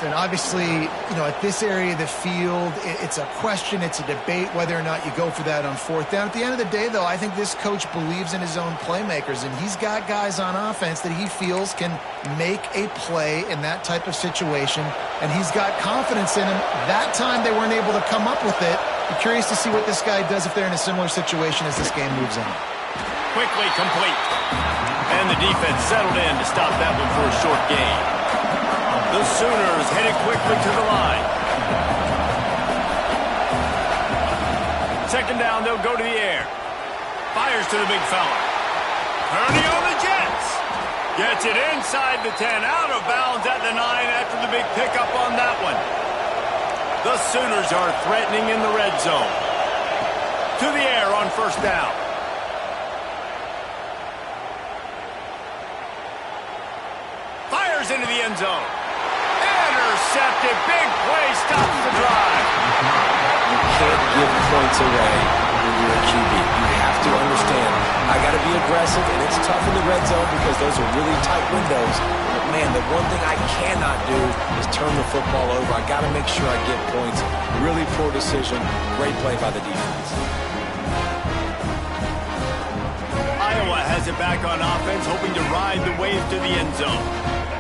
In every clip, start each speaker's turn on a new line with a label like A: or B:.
A: And obviously, at this area of the field, it's a question, it's a debate whether or not you go for that on fourth down. At the end of the day, though, I think this coach believes in his own playmakers, and he's got guys on offense that he feels can make a play in that type of situation, and he's got confidence in him. That time they weren't able to come up with it. I'm curious to see what this guy does if they're in a similar situation as this game moves on.
B: Quickly complete. And the defense settled in to stop that one for a short gain. The Sooners headed quickly to the line. Second down, they'll go to the air. Fires to the big fella. Turning on the Jets. Gets it inside the 10, out of bounds at the 9 after the big pickup on that one. The Sooners are threatening in the red zone. To the air on first down. Fires into the end zone. Intercepted. Big play stops the drive.
C: You can't give points away when you're a QB. You have to understand, I got to be aggressive, and it's tough in the red zone because those are really tight windows. But, man, the one thing I cannot do is turn the football over. I got to make sure I get points. Really poor decision. Great play by the defense.
B: Iowa has it back on offense, hoping to ride the wave to the end zone.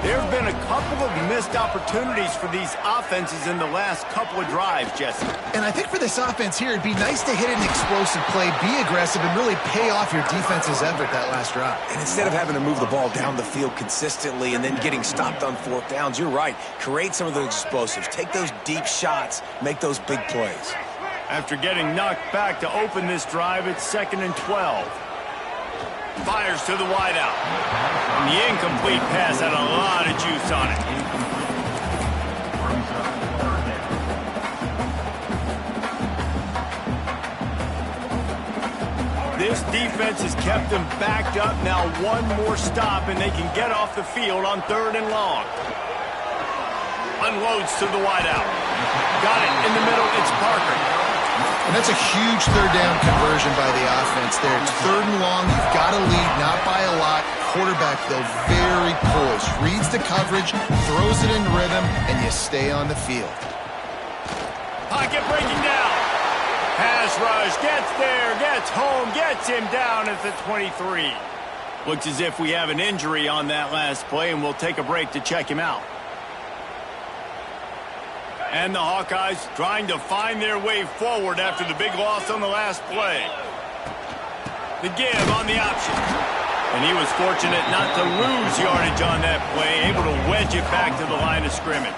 B: There have been a couple of missed opportunities for these offenses in the last couple of drives, Jesse.
A: And I think for this offense here, it'd be nice to hit an explosive play, be aggressive, and really pay off your defense's effort that last drive.
C: And instead of having to move the ball down the field consistently and then getting stopped on fourth downs, you're right. Create some of those explosives. Take those deep shots. Make those big plays.
B: After getting knocked back to open this drive, it's 2nd and 12. Fires to the wideout. And the incomplete pass had a lot of juice on it. This defense has kept them backed up. Now one more stop and they can get off the field on 3rd and long. Unloads to the wideout. Got it in the middle. It's Parker.
A: And that's a huge third down conversion by the offense there. It's 3rd and long. You've got to lead, not by a lot. Quarterback, though, very poised. Reads the coverage, throws it in rhythm, and you stay on the field.
B: Pocket breaking down. Pass rush, gets there, gets home, gets him down at the 23. Looks as if we have an injury on that last play, and we'll take a break to check him out. And the Hawkeyes trying to find their way forward after the big loss on the last play. The give on the option. And he was fortunate not to lose yardage on that play, able to wedge it back to the line of scrimmage.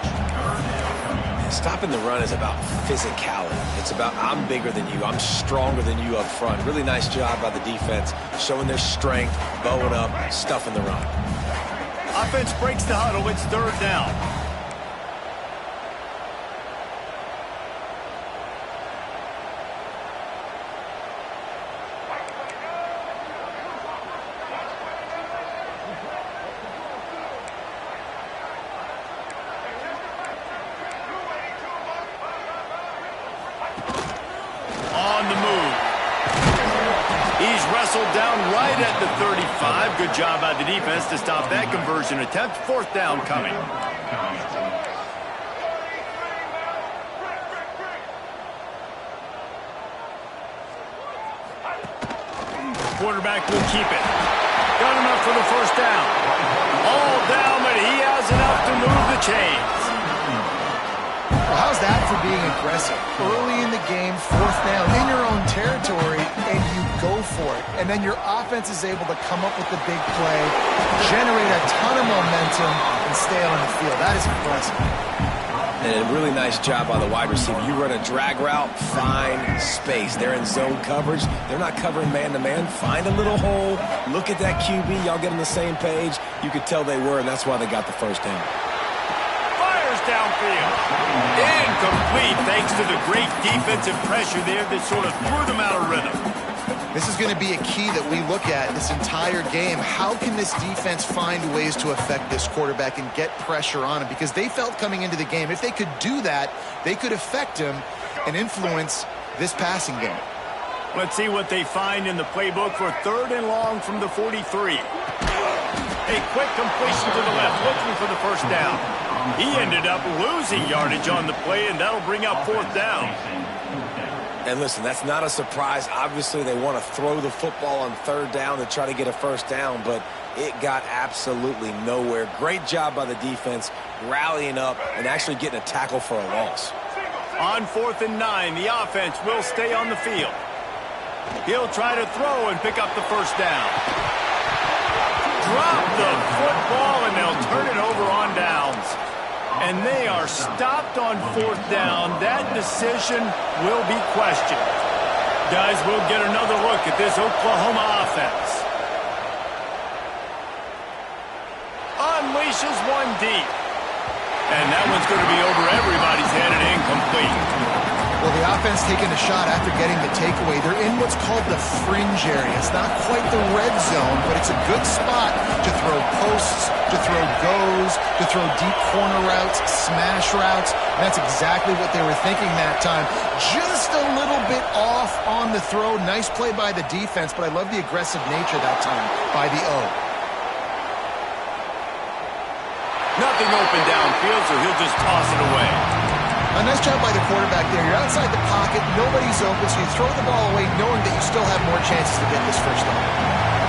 C: Stopping the run is about physicality. It's about I'm bigger than you, I'm stronger than you up front. Really nice job by the defense, showing their strength, bowing up, stuffing the run.
B: Offense breaks the huddle, it's 3rd down. Down right at the 35. Good job by the defense to stop that conversion attempt. 4th down coming. Quarterback will keep it. Got enough for the 1st down. All down, but he has enough to move the chains.
A: Well, how's that for being aggressive? Early in the game, 4th down, in your own territory, and you go for it. And then your offense is able to come up with the big play, generate a ton of momentum, and stay on the field. That is impressive.
C: And a really nice job by the wide receiver. You run a drag route, find space. They're in zone coverage. They're not covering man-to-man. Find a little hole. Look at that QB. Y'all get on the same page. You could tell they were, and that's why they got the 1st down.
B: Downfield. Incomplete thanks to the great defensive pressure there that sort of threw them out of rhythm.
A: This is going to be a key that we look at this entire game. How can this defense find ways to affect this quarterback and get pressure on him? Because they felt coming into the game, if they could do that, they could affect him and influence this passing game.
B: Let's see what they find in the playbook for 3rd and long from the 43. A quick completion to the left, looking for the first down. He ended up losing yardage on the play, and that'll bring up fourth down.
C: And listen, that's not a surprise. Obviously, they want to throw the football on third down to try to get a first down, but it got absolutely nowhere. Great job by the defense, rallying up and actually getting a tackle for a loss.
B: On 4th and 9, the offense will stay on the field. He'll try to throw and pick up the first down. Drop the football, and they'll turn it over on downs. And they are stopped on 4th down. That decision will be questioned. Guys, we'll get another look at this Oklahoma offense. Unleashes one deep. And that one's going to be over everybody's head and incomplete.
A: Well, the offense taking a shot after getting the takeaway. They're in what's called the fringe area. It's not quite the red zone, but it's a good spot to throw posts, to throw goes, to throw deep corner routes, smash routes. And that's exactly what they were thinking that time. Just a little bit off on the throw. Nice play by the defense, but I love the aggressive nature that time by the O.
B: Nothing open downfield, so he'll just toss it away.
A: A nice job by the quarterback there. You're outside the pocket, nobody's open, so you throw the ball away knowing that you still have more chances to get this first down.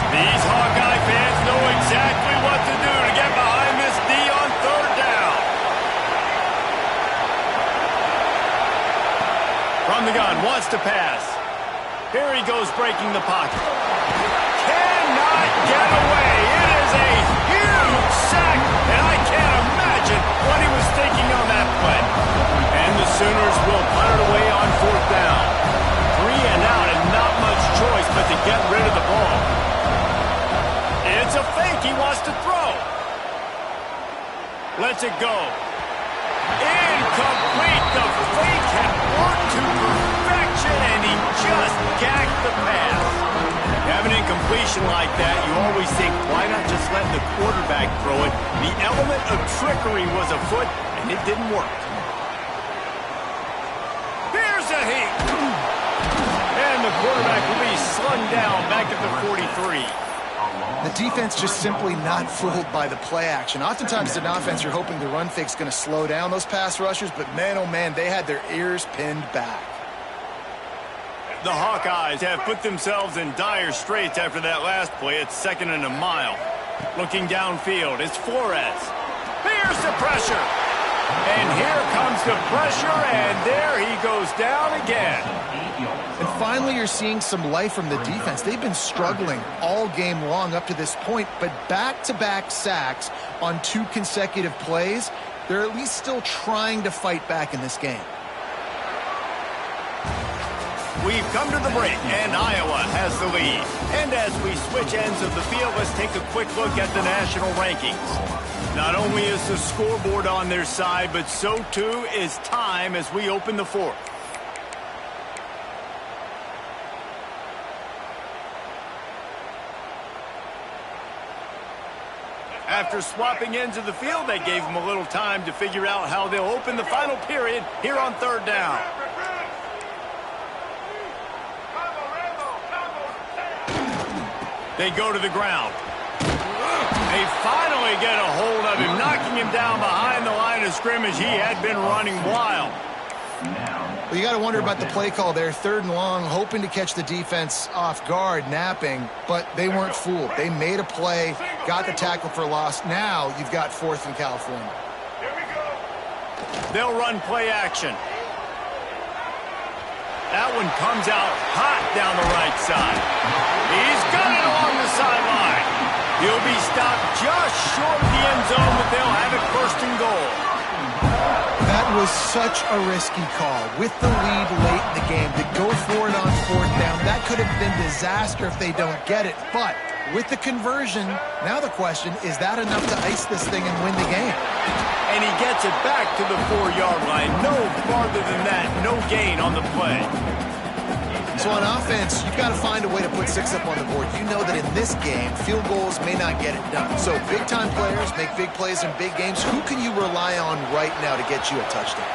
B: These Hawkeye fans know exactly what to do to get behind this D on third down. From the gun, wants to pass. Here he goes breaking the pocket. Cannot get away. It is a huge sack, and I can't imagine what he was thinking on that play. And the Sooners will punt it away on fourth down. 3 and out and not much choice but to get rid of the ball. It's a fake he wants to throw. Lets it go. Incomplete. The fake had worked to perfection, and he just gagged the pass. Have an incompletion like that, you always think, why not just let the quarterback throw it? The element of trickery was afoot, and it didn't work. Here's a hit. And the quarterback will be slung down back at the 43.
A: The defense just simply not fooled by the play action. Oftentimes as an offense, you're hoping the run fake's going to slow down those pass rushers, but man, oh man, they had their ears pinned back.
B: The Hawkeyes have put themselves in dire straits after that last play. It's 2nd and a mile. Looking downfield, it's Flores. Here's the pressure. And here comes the pressure, and there he goes down again.
A: And finally, you're seeing some life from the defense. They've been struggling all game long up to this point, but back-to-back sacks on 2 consecutive plays, they're at least still trying to fight back in this game.
B: We've come to the break, and Iowa has the lead. And as we switch ends of the field, let's take a quick look at the national rankings. Not only is the scoreboard on their side, but so too is time as we open the fourth. After swapping ends of the field, they gave them a little time to figure out how they'll open the final period here on third down. They go to the ground. They finally get a hold of him, knocking him down behind the line of scrimmage. He had been running wild.
A: Well, you got to wonder about the play call there. 3rd and long, hoping to catch the defense off guard, napping, but they weren't fooled. They made a play, got the tackle for loss. Now you've got 4th in California.
B: They'll run play action. That one comes out hot down the right side. He's got it along the sideline. He'll be stopped just short of the end zone, but they'll have it 1st and goal.
A: That was such a risky call. With the lead late in the game, to go for it on 4th down, that could have been disaster if they don't get it. But with the conversion, now the question, is that enough to ice this thing and win the game?
B: And he gets it back to the 4-yard line. No farther than that. No gain on the play.
A: So on offense, you've got to find a way to put 6 up on the board. You know that in this game, field goals may not get it done. So big-time players make big plays in big games. Who can you rely on right now to get you a touchdown?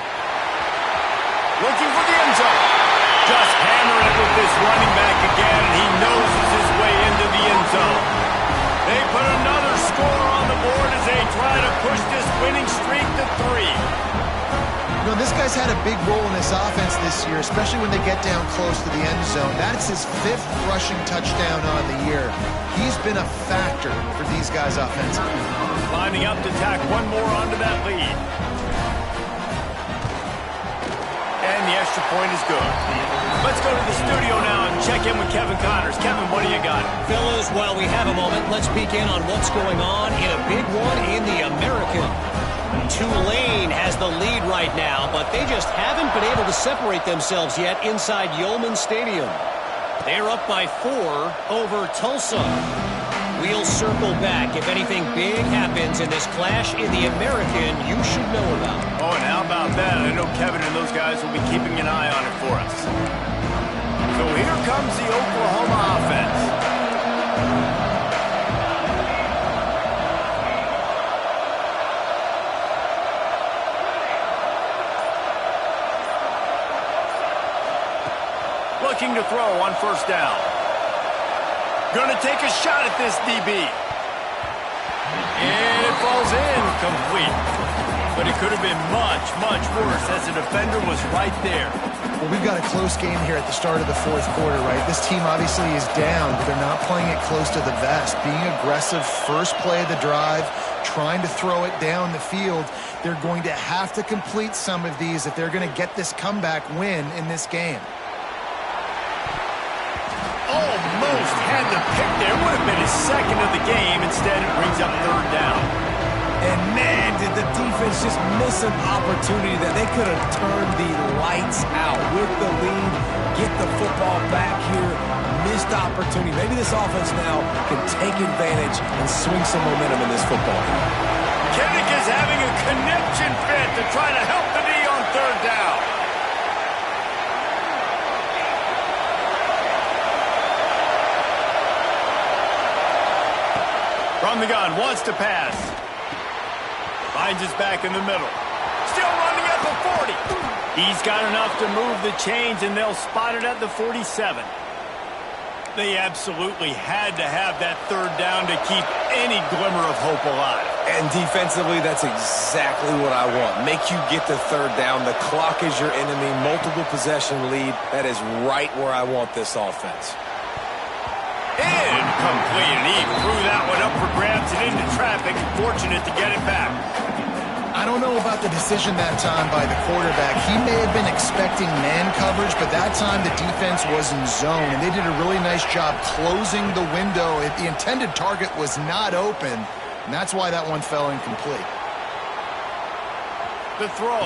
B: Looking for the end zone. Just hammering it with this running back again, and he noses his way into the end zone. They put another score
A: had a big role in this offense this year, especially when they get down close to the end zone. That's his 5th rushing touchdown on the year. He's been a factor for these guys offensively.
B: Lining up to tack one more onto that lead. And the extra point is good. Let's go to the studio now and check in with Kevin Connors. Kevin, what do you got?
D: Fellas, while we have a moment, let's peek in on what's going on in a big one in the American. Tulane has the lead right now, but they just haven't been able to separate themselves yet inside Yeoman Stadium. They're up by 4 over Tulsa. We'll circle back if anything big happens in this clash in the American you should know about.
B: Oh, and how about that? I know Kevin and those guys will be keeping an eye on it for us. So here comes the Oklahoma offense. Looking to throw on first down. Gonna take a shot at this DB. And it falls in complete. But it could have been much, much worse as the defender was right there.
A: Well, we've got a close game here at the start of the 4th quarter, right? This team obviously is down, but they're not playing it close to the vest. Being aggressive, first play of the drive, trying to throw it down the field. They're going to have to complete some of these if they're going to get this comeback win in this game.
B: Almost had the pick there. Would have been his 2nd of the game. Instead, it brings up 3rd down.
C: And man, did the defense just miss an opportunity that they could have turned the lights out with the lead, get the football back here, missed opportunity. Maybe this offense now can take advantage and swing some momentum in this football game.
B: Kinnick is having a connection fit to try to help the knee on 3rd down. From the gun, wants to pass. Finds his back in the middle. Still running at the 40. He's got enough to move the chains, and they'll spot it at the 47. They absolutely had to have that 3rd down to keep any glimmer of hope alive.
C: And defensively, that's exactly what I want. Make you get the 3rd down. The clock is your enemy. Multiple possession lead. That is right where I want this offense.
B: Incomplete, and he threw that one up for grabs and into traffic. Fortunate to get it back.
A: I don't know about the decision that time by the quarterback. He may have been expecting man coverage, but that time the defense was in zone, and they did a really nice job closing the window. The intended target was not open, and that's why that one fell incomplete.
B: The throw.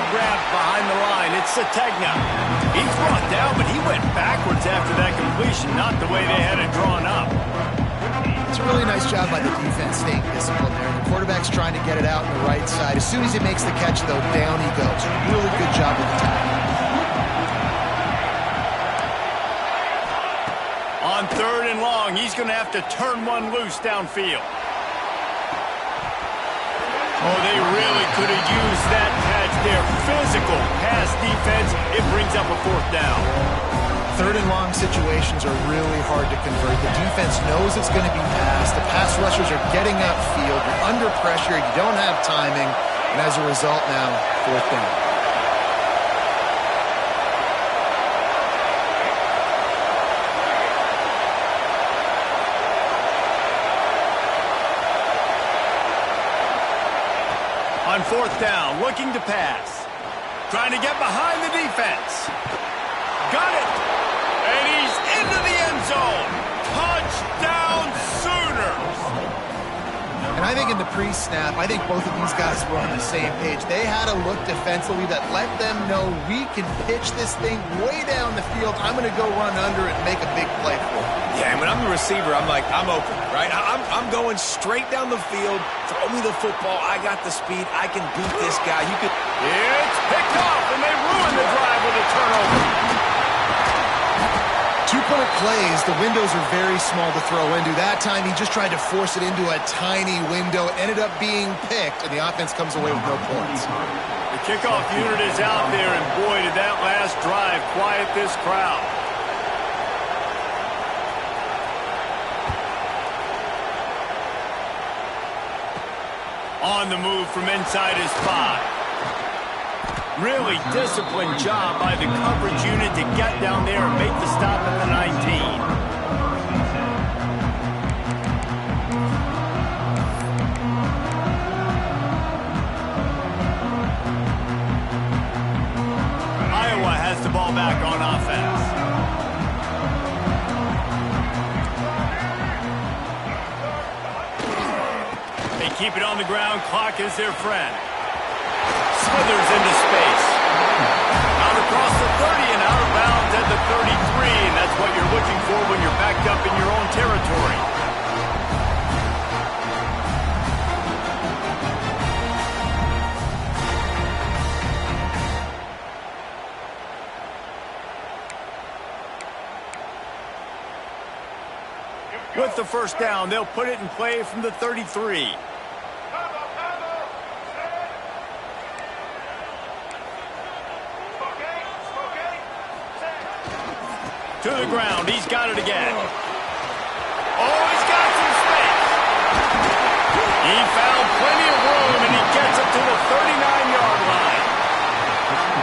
B: Grabbed behind the line. It's Sategna. He's brought down, but he went backwards after that completion, not the way they had it drawn up.
A: It's a really nice job by the defense staying disciplined there. The quarterback's trying to get it out on the right side. As soon as he makes the catch, though, down he goes. Really good job with the tackle.
B: On 3rd and long, he's going to have to turn one loose downfield. Oh, they really could have used that catch there. Physical pass defense. It brings up a 4th down.
A: 3rd and long situations are really hard to convert. The defense knows it's going to be passed. The pass rushers are getting upfield. You're under pressure. You don't have timing. And as a result now, 4th down.
B: On 4th down, looking to pass. Trying to get behind the defense. Got it. And he's into the end zone. Touchdown Sooners.
A: And I think in the pre-snap, I think both of these guys were on the same page. They had a look defensively that let them know we can pitch this thing way down the field. I'm going to go run under it and make a big play for it.
C: Yeah, and when I'm the receiver, I'm like, I'm open, right? I'm going straight down the field. Throw me the football. I got the speed. I can beat this guy. You could.
B: It's picked off, and they ruin the drive with a turnover.
A: 2-point plays, the windows are very small to throw into. That time, he just tried to force it into a tiny window. It ended up being picked, and the offense comes away with no points.
B: The kickoff unit is out there, and boy, did that last drive quiet this crowd. On the move from inside his 5. Really disciplined job by the coverage unit to get down there and make the stop at the 19. Iowa has the ball back on offense. They keep it on the ground. Clock is their friend. Slithers into space. Out across the 30 and out of bounds at the 33, and that's what you're looking for when you're backed up in your own territory. With the first down, they'll put it in play from the 33. To the ground. He's got it again. Oh, he's got some space. He found plenty of room, and he gets it to the 39-yard line.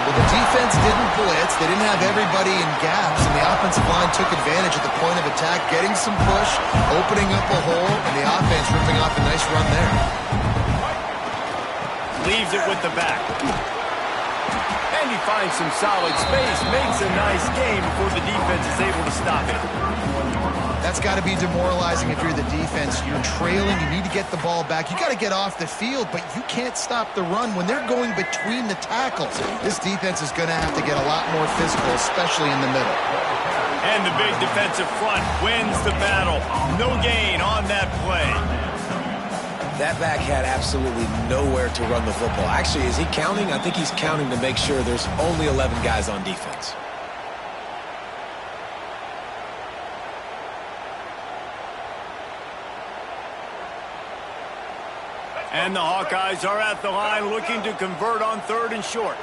A: Well, the defense didn't blitz. They didn't have everybody in gaps, and the offensive line took advantage at the point of attack, getting some push, opening up a hole, and the offense ripping off a nice run there.
B: Leaves it with the back. And he finds some solid space, makes a nice game before the defense is able to stop it.
A: That's got to be demoralizing if you're the defense. You're trailing, you need to get the ball back. You got to get off the field, but you can't stop the run when they're going between the tackles. This defense is going to have to get a lot more physical, especially in the middle.
B: And the big defensive front wins the battle. No gain on that play.
C: That back had absolutely nowhere to run the football. Actually, is he counting? I think he's counting to make sure there's only 11 guys on defense.
B: And the Hawkeyes are at the line looking to convert on 3rd and short.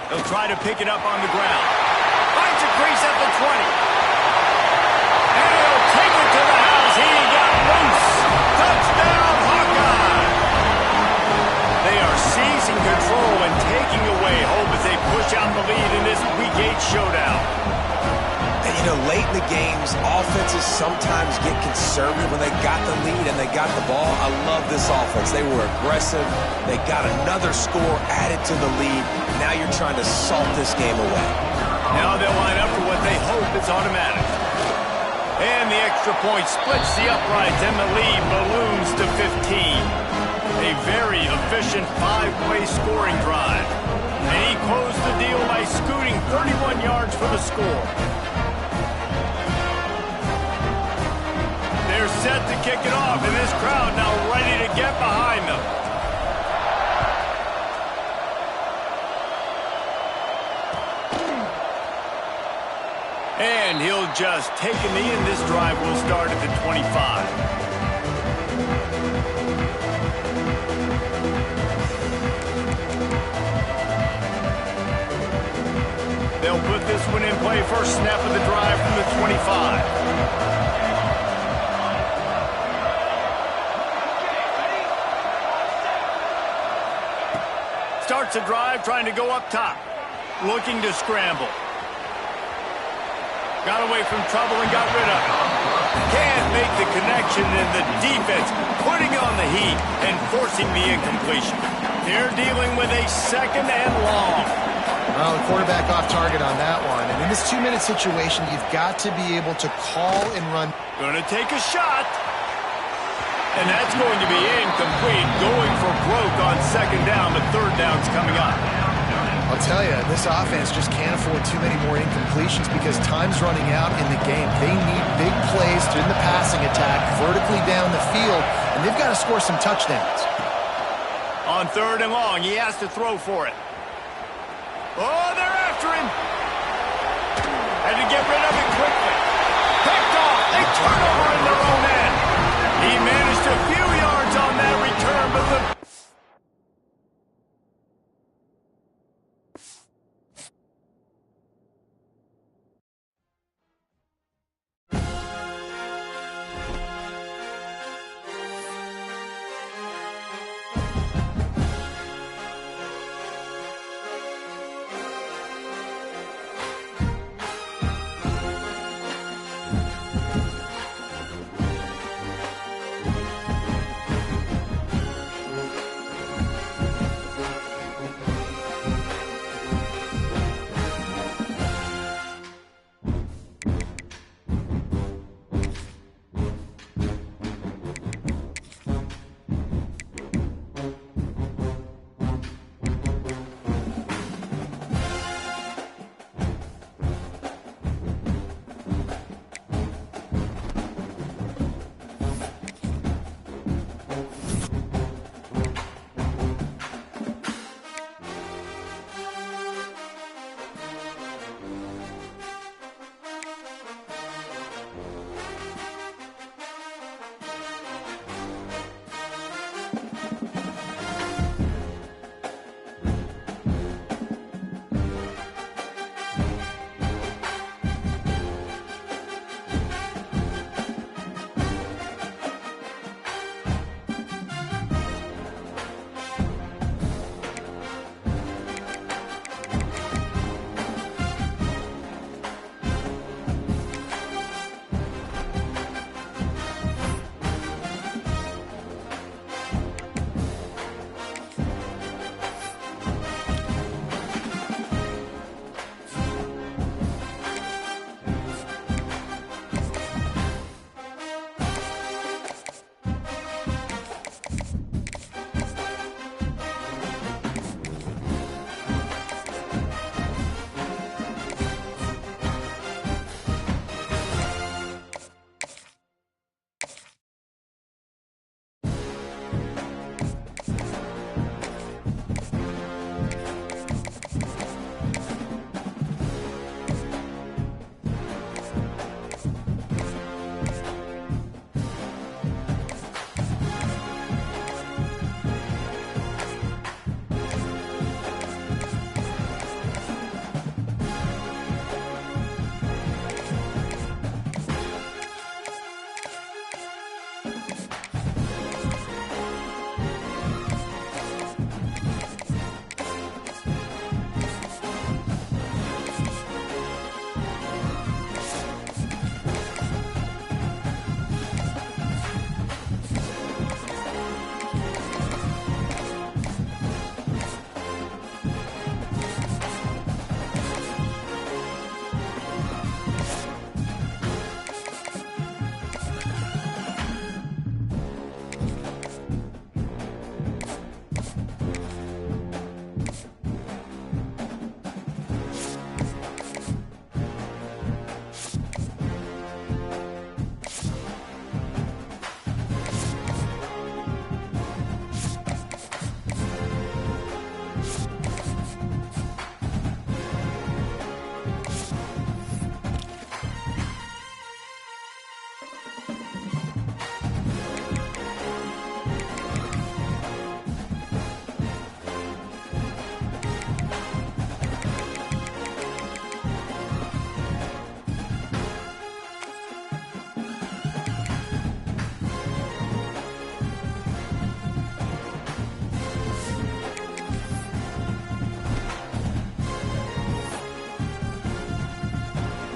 B: They'll try to pick it up on the ground. Finds a crease at the 20. And he'll take it to the house. He got loose. Touchdown, Hawkeye. They are seizing control and taking away hope as they push out the lead in this Week 8 showdown.
C: And, you know, late in the games, offenses sometimes get conservative when they got the lead and they got the ball. I love this offense. They were aggressive. They got another score added to the lead. Now you're trying to salt this game away.
B: Now they'll line up for what they hope is automatic. And the extra point splits the uprights and the lead balloons to 15. A very efficient 5-play scoring drive. And he closed the deal by scooting 31 yards for the score. They're set to kick it off, and this crowd now ready to get behind them. And he'll just take a knee, and this drive will start at the 25. They'll put this one in play. First snap of the drive from the 25. Starts a drive trying to go up top. Looking to scramble. Got away from trouble and got rid of it. Can't make the connection, and the defense putting on the heat and forcing the incompletion. They're dealing with a 2nd and long.
A: Well, the quarterback off target on that one. And in this 2-minute situation, you've got to be able to call and run.
B: Gonna take a shot. And that's going to be incomplete. Going for broke on 2nd down, but 3rd down's coming up.
A: I'll tell you, this offense just can't afford too many more incompletions because time's running out in the game. They need big plays in the passing attack, vertically down the field, and they've got to score some touchdowns.
B: On 3rd and long, he has to throw for it. Oh, they're after him. Had to get rid of it quickly. Picked off. They turn